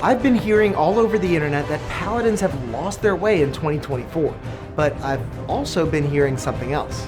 I've been hearing all over the internet that Paladins have lost their way in 2024, but I've also been hearing something else.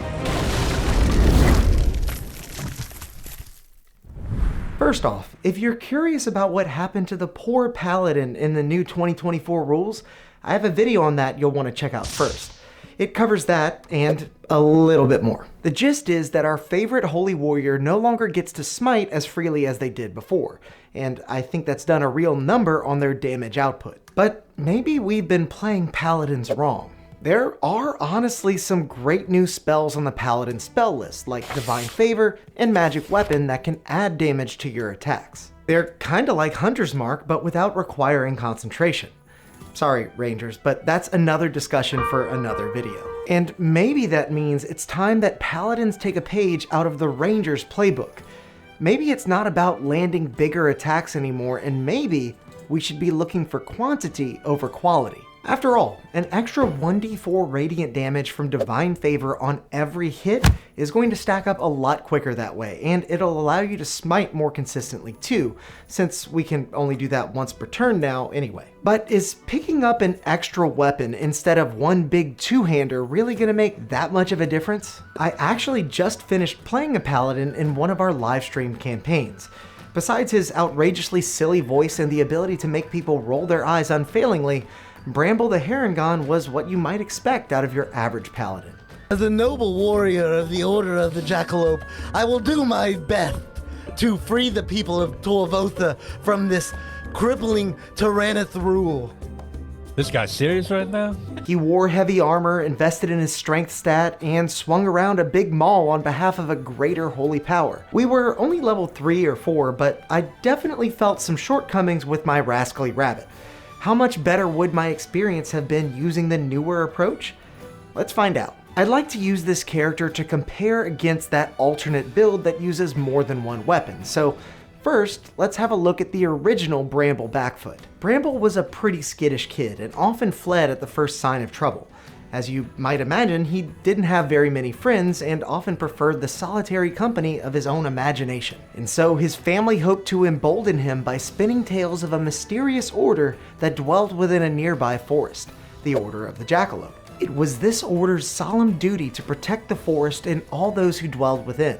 First off, if you're curious about what happened to the poor Paladin in the new 2024 rules, I have a video on that you'll want to check out first. It covers that and a little bit more. The gist is that our favorite holy warrior no longer gets to smite as freely as they did before, and I think that's done a real number on their damage output. But maybe we've been playing Paladins wrong. There are honestly some great new spells on the Paladin spell list, like Divine Favor and Magic Weapon that can add damage to your attacks. They're kinda like Hunter's Mark, but without requiring concentration. Sorry, Rangers, but that's another discussion for another video. And maybe that means it's time that Paladins take a page out of the Rangers playbook. Maybe it's not about landing bigger attacks anymore, and maybe we should be looking for quantity over quality. After all, an extra 1d4 radiant damage from Divine Favor on every hit is going to stack up a lot quicker that way, and it'll allow you to smite more consistently too, since we can only do that once per turn now anyway. But is picking up an extra weapon instead of one big two-hander really gonna make that much of a difference? I actually just finished playing a Paladin in one of our live stream campaigns. Besides his outrageously silly voice and the ability to make people roll their eyes unfailingly, Bramble the Harengon was what you might expect out of your average Paladin. As a noble warrior of the Order of the Jackalope, I will do my best to free the people of Torvotha from this crippling Tyrannith rule. This guy's serious right now? He wore heavy armor, invested in his strength stat, and swung around a big maul on behalf of a greater holy power. We were only level 3 or 4, but I definitely felt some shortcomings with my rascally rabbit. How much better would my experience have been using the newer approach? Let's find out. I'd like to use this character to compare against that alternate build that uses more than one weapon. So first, let's have a look at the original Bramble Backfoot. Bramble was a pretty skittish kid and often fled at the first sign of trouble. As you might imagine, he didn't have very many friends and often preferred the solitary company of his own imagination. And so his family hoped to embolden him by spinning tales of a mysterious order that dwelt within a nearby forest, the Order of the Jackalope. It was this order's solemn duty to protect the forest and all those who dwelled within.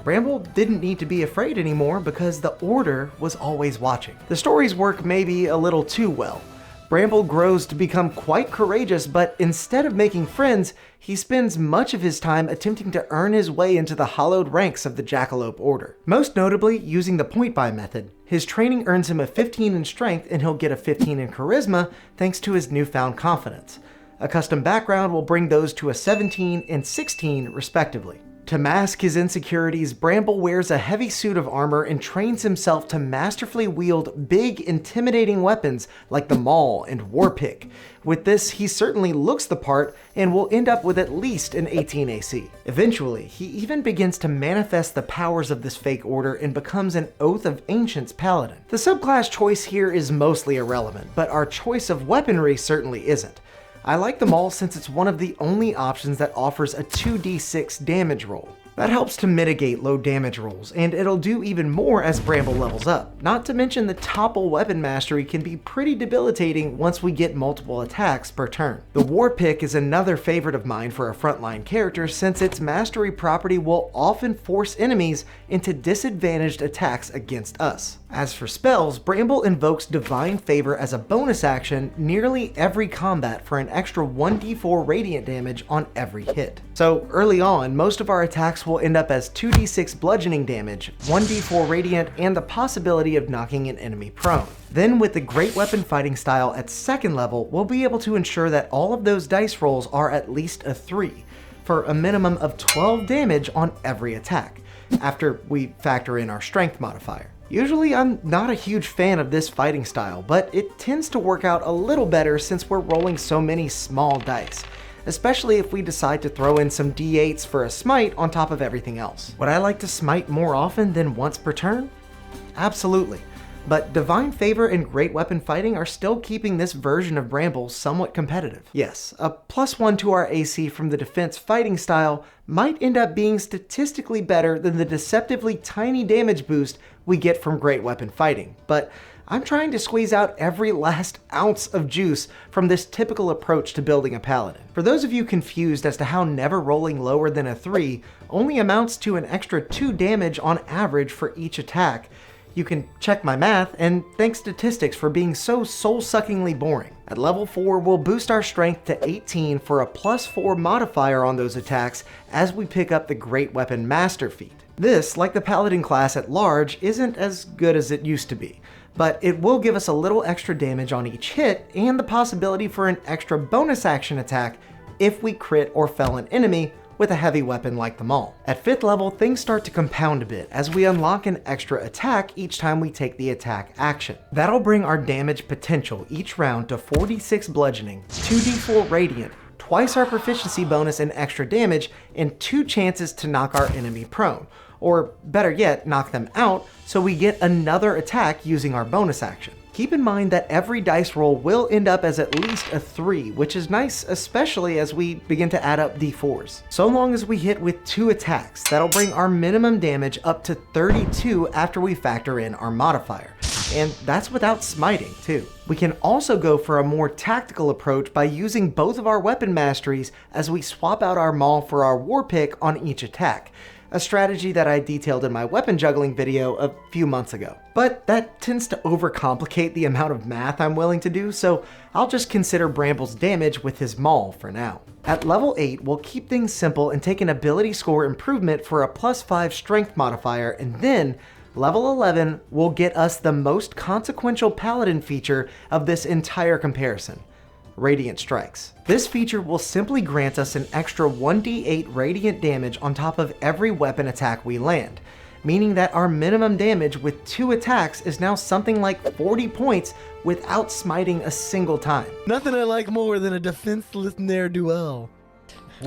Bramble didn't need to be afraid anymore because the Order was always watching. The stories work maybe a little too well. Bramble grows to become quite courageous, but instead of making friends, he spends much of his time attempting to earn his way into the hollowed ranks of the Jackalope Order. Most notably, using the point buy method. His training earns him a 15 in strength, and he'll get a 15 in charisma thanks to his newfound confidence. A custom background will bring those to a 17 and 16 respectively. To mask his insecurities, Bramble wears a heavy suit of armor and trains himself to masterfully wield big, intimidating weapons like the Maul and Warpick. With this, he certainly looks the part and will end up with at least an 18 AC. Eventually, he even begins to manifest the powers of this fake order and becomes an Oath of Ancients Paladin. The subclass choice here is mostly irrelevant, but our choice of weaponry certainly isn't. I like the Maul since it's one of the only options that offers a 2d6 damage roll. That helps to mitigate low damage rolls, and it'll do even more as Bramble levels up. Not to mention the topple weapon mastery can be pretty debilitating once we get multiple attacks per turn. The Warpick is another favorite of mine for a frontline character since its mastery property will often force enemies into disadvantaged attacks against us. As for spells, Bramble invokes Divine Favor as a bonus action nearly every combat for an extra 1d4 radiant damage on every hit. So early on, most of our attacks will end up as 2d6 bludgeoning damage, 1d4 radiant, and the possibility of knocking an enemy prone. Then with the Great Weapon Fighting style at 2nd level, we'll be able to ensure that all of those dice rolls are at least a 3, for a minimum of 12 damage on every attack, after we factor in our strength modifier. Usually I'm not a huge fan of this fighting style, but it tends to work out a little better since we're rolling so many small dice, especially if we decide to throw in some d8s for a smite on top of everything else. Would I like to smite more often than once per turn? Absolutely. But Divine Favor and Great Weapon Fighting are still keeping this version of Bramble somewhat competitive. Yes, a +1 to our AC from the defense fighting style might end up being statistically better than the deceptively tiny damage boost we get from Great Weapon Fighting, but I'm trying to squeeze out every last ounce of juice from this typical approach to building a paladin. For those of you confused as to how never rolling lower than a 3 only amounts to an extra 2 damage on average for each attack, you can check my math and thank statistics for being so soul-suckingly boring. At level 4, we'll boost our strength to 18 for a +4 modifier on those attacks as we pick up the Great Weapon Master feat. This, like the Paladin class at large, isn't as good as it used to be, but it will give us a little extra damage on each hit and the possibility for an extra bonus action attack if we crit or fell an enemy with a heavy weapon like the Maul. At 5th level, things start to compound a bit as we unlock an extra attack each time we take the attack action. That'll bring our damage potential each round to 46 bludgeoning, 2d4 radiant, twice our proficiency bonus and extra damage, and 2 chances to knock our enemy prone. Or better yet, knock them out so we get another attack using our bonus action. Keep in mind that every dice roll will end up as at least a 3, which is nice, especially as we begin to add up d4s. So long as we hit with 2 attacks, that'll bring our minimum damage up to 32 after we factor in our modifier. And that's without smiting too. We can also go for a more tactical approach by using both of our weapon masteries as we swap out our Maul for our war pick on each attack. A strategy that I detailed in my weapon juggling video a few months ago. But that tends to overcomplicate the amount of math I'm willing to do, so I'll just consider Bramble's damage with his Maul for now. At level 8, we'll keep things simple and take an ability score improvement for a +5 strength modifier, and then level 11 will get us the most consequential paladin feature of this entire comparison. Radiant Strikes. This feature will simply grant us an extra 1d8 radiant damage on top of every weapon attack we land, meaning that our minimum damage with 2 attacks is now something like 40 points without smiting a single time. Nothing I like more than a defenseless ne'er-do-well.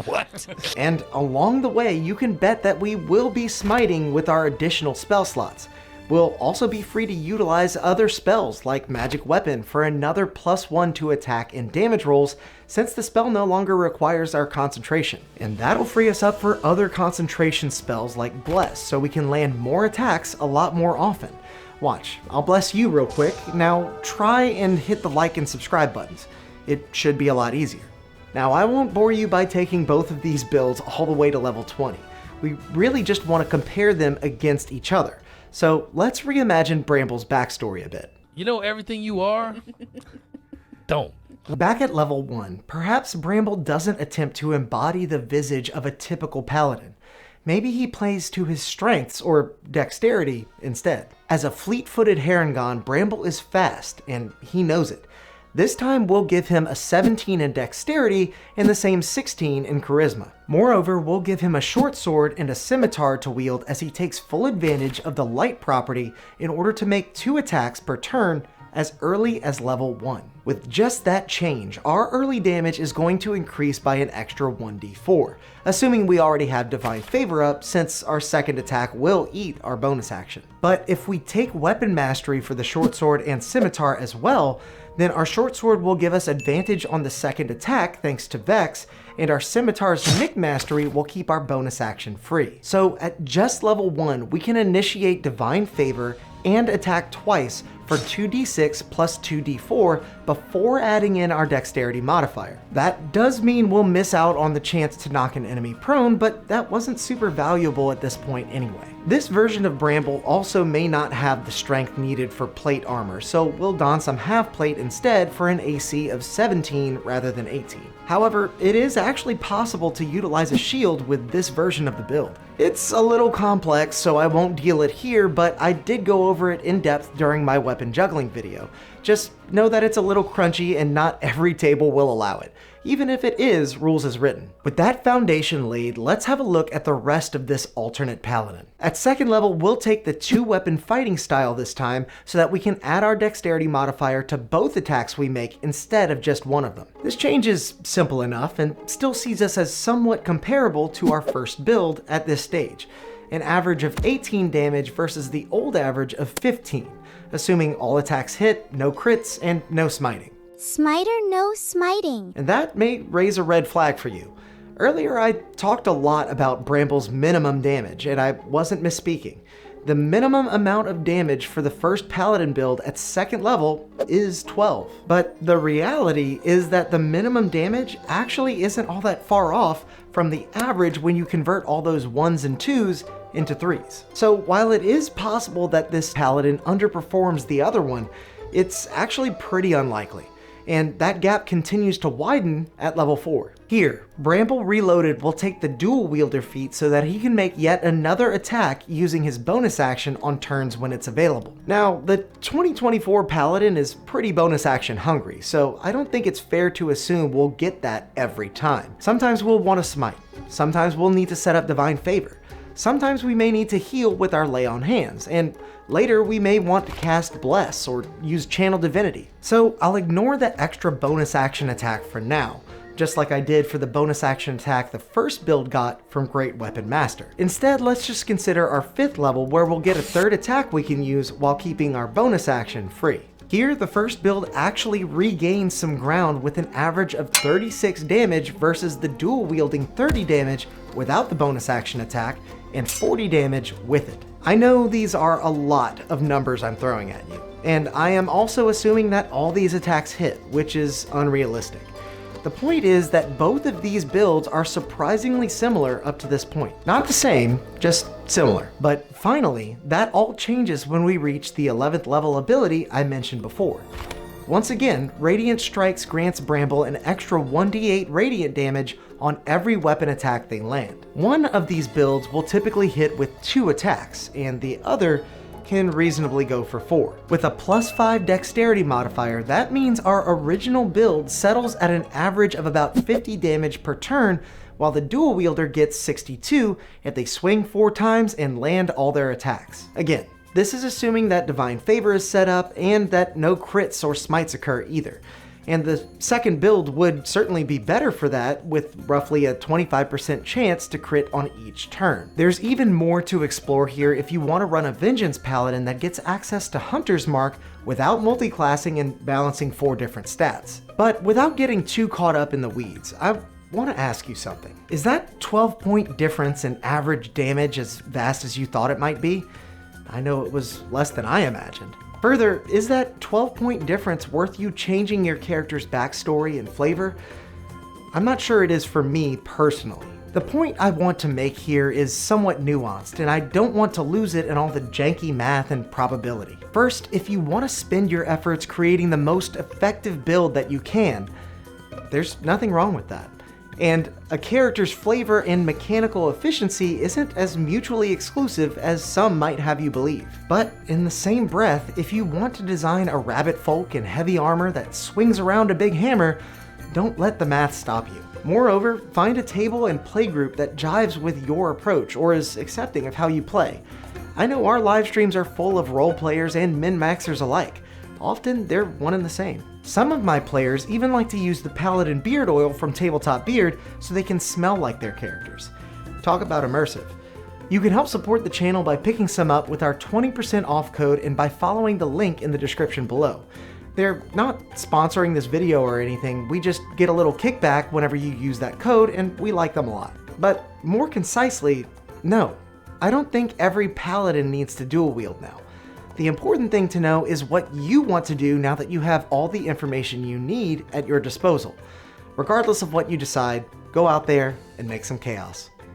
What? And along the way, you can bet that we will be smiting with our additional spell slots. We'll also be free to utilize other spells like Magic Weapon for another +1 to attack and damage rolls since the spell no longer requires our concentration. And that'll free us up for other concentration spells like Bless so we can land more attacks a lot more often. Watch, I'll bless you real quick. Now try and hit the like and subscribe buttons. It should be a lot easier. Now I won't bore you by taking both of these builds all the way to level 20. We really just want to compare them against each other. So let's reimagine Bramble's backstory a bit. You know everything you are? Don't. Back at level 1, perhaps Bramble doesn't attempt to embody the visage of a typical paladin. Maybe he plays to his strengths or dexterity instead. As a fleet-footed Harengon, Bramble is fast, and he knows it. This time we'll give him a 17 in dexterity and the same 16 in charisma. Moreover, we'll give him a short sword and a scimitar to wield as he takes full advantage of the light property in order to make 2 attacks per turn as early as level 1. With just that change, our early damage is going to increase by an extra 1d4, assuming we already have Divine Favor up since our second attack will eat our bonus action. But if we take Weapon Mastery for the short sword and scimitar as well, then our short sword will give us advantage on the second attack thanks to Vex, and our scimitar's Nick Mastery will keep our bonus action free. So at just level 1, we can initiate Divine Favor and attack twice for 2d6 plus 2d4 before adding in our dexterity modifier. That does mean we'll miss out on the chance to knock an enemy prone, but that wasn't super valuable at this point anyway. This version of Bramble also may not have the strength needed for plate armor, so we'll don some half plate instead for an AC of 17 rather than 18. However, it is actually possible to utilize a shield with this version of the build. It's a little complex, so I won't deal it here, but I did go over it in depth during my weapon juggling video. Just know that it's a little crunchy and not every table will allow it, even if it is rules as written. With that foundation laid, let's have a look at the rest of this alternate paladin. At second level, we'll take the 2-weapon fighting style this time so that we can add our dexterity modifier to both attacks we make instead of just one of them. This change is simple enough and still sees us as somewhat comparable to our first build at this stage. An average of 18 damage versus the old average of 15, assuming all attacks hit, no crits, and no smiting. Smiter, no smiting. And that may raise a red flag for you. Earlier I talked a lot about Bramble's minimum damage, and I wasn't misspeaking. The minimum amount of damage for the first Paladin build at 2nd level is 12. But the reality is that the minimum damage actually isn't all that far off from the average when you convert all those 1s and 2s into 3s. So while it is possible that this Paladin underperforms the other one, it's actually pretty unlikely. And that gap continues to widen at level 4. Here, Bramble Reloaded will take the dual wielder feat so that he can make yet another attack using his bonus action on turns when it's available. Now, the 2024 Paladin is pretty bonus action hungry, so I don't think it's fair to assume we'll get that every time. Sometimes we'll want to smite, sometimes we'll need to set up Divine Favor, sometimes we may need to heal with our Lay on Hands, and later we may want to cast Bless or use Channel Divinity. So I'll ignore the extra bonus action attack for now, just like I did for the bonus action attack the first build got from Great Weapon Master. Instead, let's just consider our 5th level where we'll get a 3rd attack we can use while keeping our bonus action free. Here, the first build actually regains some ground with an average of 36 damage versus the dual wielding 30 damage without the bonus action attack and 40 damage with it. I know these are a lot of numbers I'm throwing at you, and I am also assuming that all these attacks hit, which is unrealistic. The point is that both of these builds are surprisingly similar up to this point. Not the same, just similar. But finally, that all changes when we reach the 11th level ability I mentioned before. Once again, Radiant Strikes grants Bramble an extra 1d8 radiant damage on every weapon attack they land. One of these builds will typically hit with 2 attacks, and the other can reasonably go for 4. With a +5 dexterity modifier, that means our original build settles at an average of about 50 damage per turn, while the dual wielder gets 62 if they swing 4 times and land all their attacks. Again, this is assuming that Divine Favor is set up and that no crits or smites occur either. And the second build would certainly be better for that, with roughly a 25% chance to crit on each turn. There's even more to explore here if you want to run a Vengeance Paladin that gets access to Hunter's Mark without multiclassing and balancing 4 different stats. But without getting too caught up in the weeds, I want to ask you something. Is that 12-point difference in average damage as vast as you thought it might be? I know it was less than I imagined. Further, is that 12-point difference worth you changing your character's backstory and flavor? I'm not sure it is for me personally. The point I want to make here is somewhat nuanced, and I don't want to lose it in all the janky math and probability. First, if you want to spend your efforts creating the most effective build that you can, there's nothing wrong with that. And a character's flavor and mechanical efficiency isn't as mutually exclusive as some might have you believe. But in the same breath, if you want to design a rabbit folk in heavy armor that swings around a big hammer, don't let the math stop you. Moreover, find a table and playgroup that jives with your approach or is accepting of how you play. I know our live streams are full of role players and min-maxers alike. Often they're one and the same. Some of my players even like to use the Paladin beard oil from Tabletop Beard so they can smell like their characters. Talk about immersive. You can help support the channel by picking some up with our 20% off code and by following the link in the description below. They're not sponsoring this video or anything, we just get a little kickback whenever you use that code and we like them a lot. But more concisely, no, I don't think every Paladin needs to dual wield now. The important thing to know is what you want to do now that you have all the information you need at your disposal. Regardless of what you decide, go out there and make some chaos.